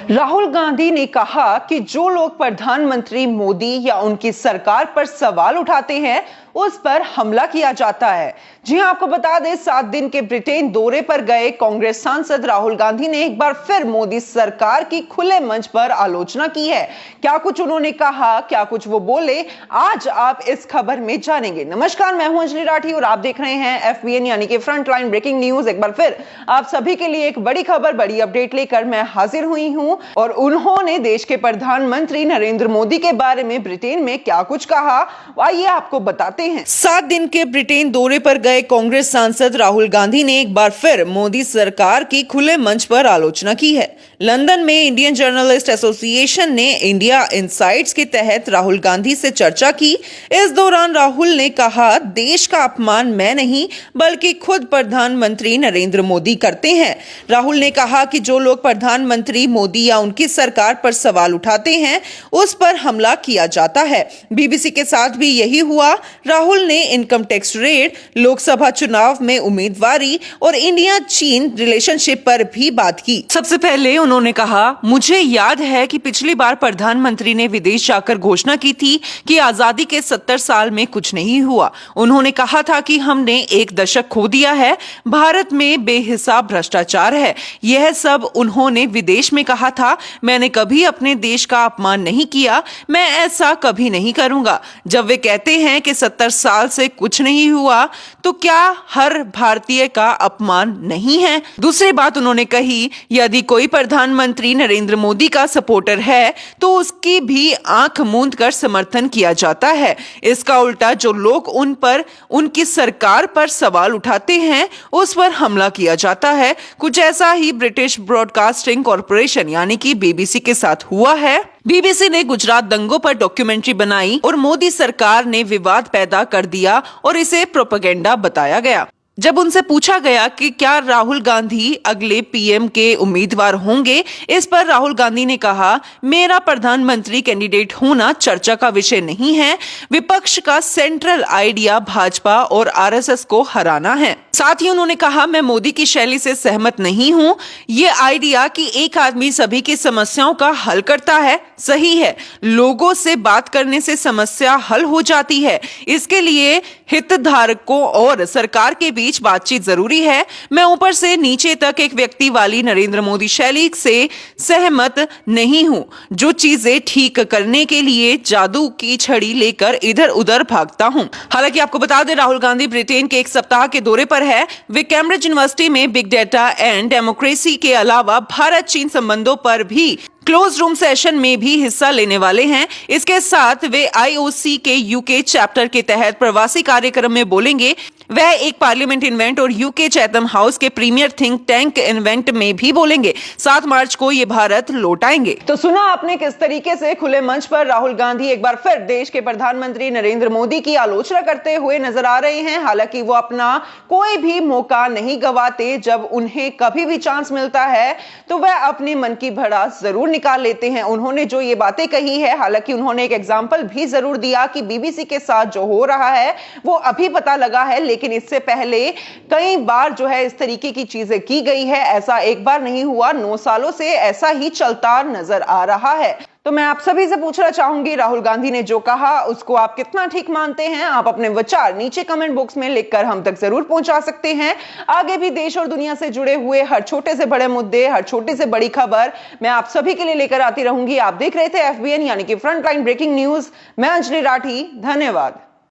राहुल गांधी ने कहा कि जो लोग प्रधानमंत्री मोदी या उनकी सरकार पर सवाल उठाते हैं उस पर हमला किया जाता है। जी हां, आपको बता दें 7 दिन के ब्रिटेन दौरे पर गए कांग्रेस सांसद राहुल गांधी ने एक बार फिर मोदी सरकार की खुले मंच पर आलोचना की है। क्या कुछ उन्होंने कहा, क्या कुछ वो बोले, आज आप इस खबर में जानेंगे। नमस्कार, मैं हूं अंजलि राठी और आप देख रहे हैं FBN यानी कि फ्रंटलाइन ब्रेकिंग न्यूज। एक बार फिर आप सभी के लिए एक बड़ी खबर, बड़ी अपडेट लेकर मैं हाजिर हुई हूं और उन्होंने देश के प्रधानमंत्री नरेंद्र मोदी के बारे में ब्रिटेन में क्या कुछ कहा, आइए आपको बताते हैं। 7 दिन के ब्रिटेन दौरे पर गए कांग्रेस सांसद राहुल गांधी ने एक बार फिर मोदी सरकार की खुले मंच पर आलोचना की है। लंदन में इंडियन जर्नलिस्ट एसोसिएशन ने इंडिया इनसाइट्स के तहत राहुल गांधी से चर्चा की। इस दौरान राहुल ने कहा, देश का अपमान मैं नहीं बल्कि खुद प्रधानमंत्री नरेंद्र मोदी करते हैं। राहुल ने कहा कि जो लोग प्रधानमंत्री मोदी या उनकी सरकार पर सवाल उठाते हैं उस पर हमला किया जाता है। बीबीसी के साथ भी यही हुआ। राहुल ने इनकम टैक्स रेड, लोकसभा चुनाव में उम्मीदवारी और इंडिया चीन रिलेशनशिप पर भी बात की। सबसे पहले उन्होंने कहा, मुझे याद है कि पिछली बार प्रधानमंत्री ने विदेश जाकर घोषणा की थी कि आजादी के 70 साल में कुछ नहीं हुआ। उन्होंने कहा था कि हमने एक दशक खो दिया है, भारत में बेहिसाब भ्रष्टाचार है। यह सब उन्होंने विदेश में कहा था। मैंने कभी अपने देश का अपमान नहीं किया, मैं ऐसा कभी नहीं करूंगा। जब वे कहते हैं कि 70 साल से कुछ नहीं हुआ, तो क्या हर भारतीय का अपमान नहीं है? दूसरी बात उन्होंने कही, यदि कोई प्रधानमंत्री नरेंद्र मोदी का सपोर्टर है तो उसकी भी आंख मूंद कर समर्थन किया जाता है। इसका उल्टा जो लोग उन पर, उनकी सरकार पर सवाल उठाते हैं उस पर हमला किया जाता है। कुछ ऐसा ही ब्रिटिश ब्रॉडकास्टिंग कॉर्पोरेशन यानी कि बीबीसी के साथ हुआ है। बीबीसी ने गुजरात दंगों पर डॉक्यूमेंट्री बनाई और मोदी सरकार ने विवाद पैदा कर दिया और इसे प्रोपेगेंडा बताया गया। जब उनसे पूछा गया कि क्या राहुल गांधी अगले पीएम के उम्मीदवार होंगे, इस पर राहुल गांधी ने कहा, मेरा प्रधानमंत्री कैंडिडेट होना चर्चा का विषय नहीं है। विपक्ष का सेंट्रल आइडिया भाजपा और आरएसएस को हराना है। साथ ही उन्होंने कहा, मैं मोदी की शैली से सहमत नहीं हूं। ये आइडिया कि एक आदमी सभी की समस्याओं का हल करता है सही है। लोगों से बात करने से समस्या हल हो जाती है। इसके लिए हितधारकों और सरकार के बीच बातचीत जरूरी है। मैं ऊपर से नीचे तक एक व्यक्ति वाली नरेंद्र मोदी शैली से सहमत नहीं हूं, जो चीजें ठीक करने के लिए जादू की छड़ी लेकर इधर उधर भागता हूं। हालांकि आपको बता दें, राहुल गांधी ब्रिटेन के एक सप्ताह के दौरे पर है। वे कैम्ब्रिज यूनिवर्सिटी में बिग डेटा एंड डेमोक्रेसी के अलावा भारत चीन संबंधों पर भी क्लोज रूम सेशन में भी हिस्सा लेने वाले हैं। इसके साथ वे IOC के UK चैप्टर के तहत प्रवासी कार्यक्रम में बोलेंगे। वह एक पार्लियामेंट इवेंट और UK चैथम हाउस के प्रीमियर थिंक टैंक इवेंट में भी बोलेंगे। 7 मार्च को ये भारत लौट आएंगे। तो सुना आपने किस तरीके से खुले मंच पर राहुल गांधी एक बार फिर देश के प्रधानमंत्री नरेंद्र मोदी की आलोचना करते हुए नजर आ रहे हैं। हालांकि वो अपना कोई भी मौका नहीं गवाते। जब उन्हें कभी भी चांस मिलता है तो वह अपने मन की भड़ास जरूर निकाल लेते हैं। उन्होंने जो ये बातें कही है, हालांकि उन्होंने एक एग्जांपल भी जरूर दिया कि बीबीसी के साथ जो हो रहा है वो अभी पता लगा है, लेकिन इससे पहले कई बार जो है इस तरीके की चीजें की गई है। ऐसा एक बार नहीं हुआ, 9 सालों से ऐसा ही चलता नजर आ रहा है। तो मैं आप सभी से पूछना चाहूंगी, राहुल गांधी ने जो कहा उसको आप कितना ठीक मानते हैं? आप अपने विचार नीचे कमेंट बॉक्स में लिखकर हम तक जरूर पहुंचा सकते हैं। आगे भी देश और दुनिया से जुड़े हुए हर छोटे से बड़े मुद्दे, हर छोटी से बड़ी खबर मैं आप सभी के लिए लेकर आती रहूंगी। आप देख रहे थे FBN यानी कि फ्रंटलाइन ब्रेकिंग न्यूज। मैं अंजलि राठी, धन्यवाद।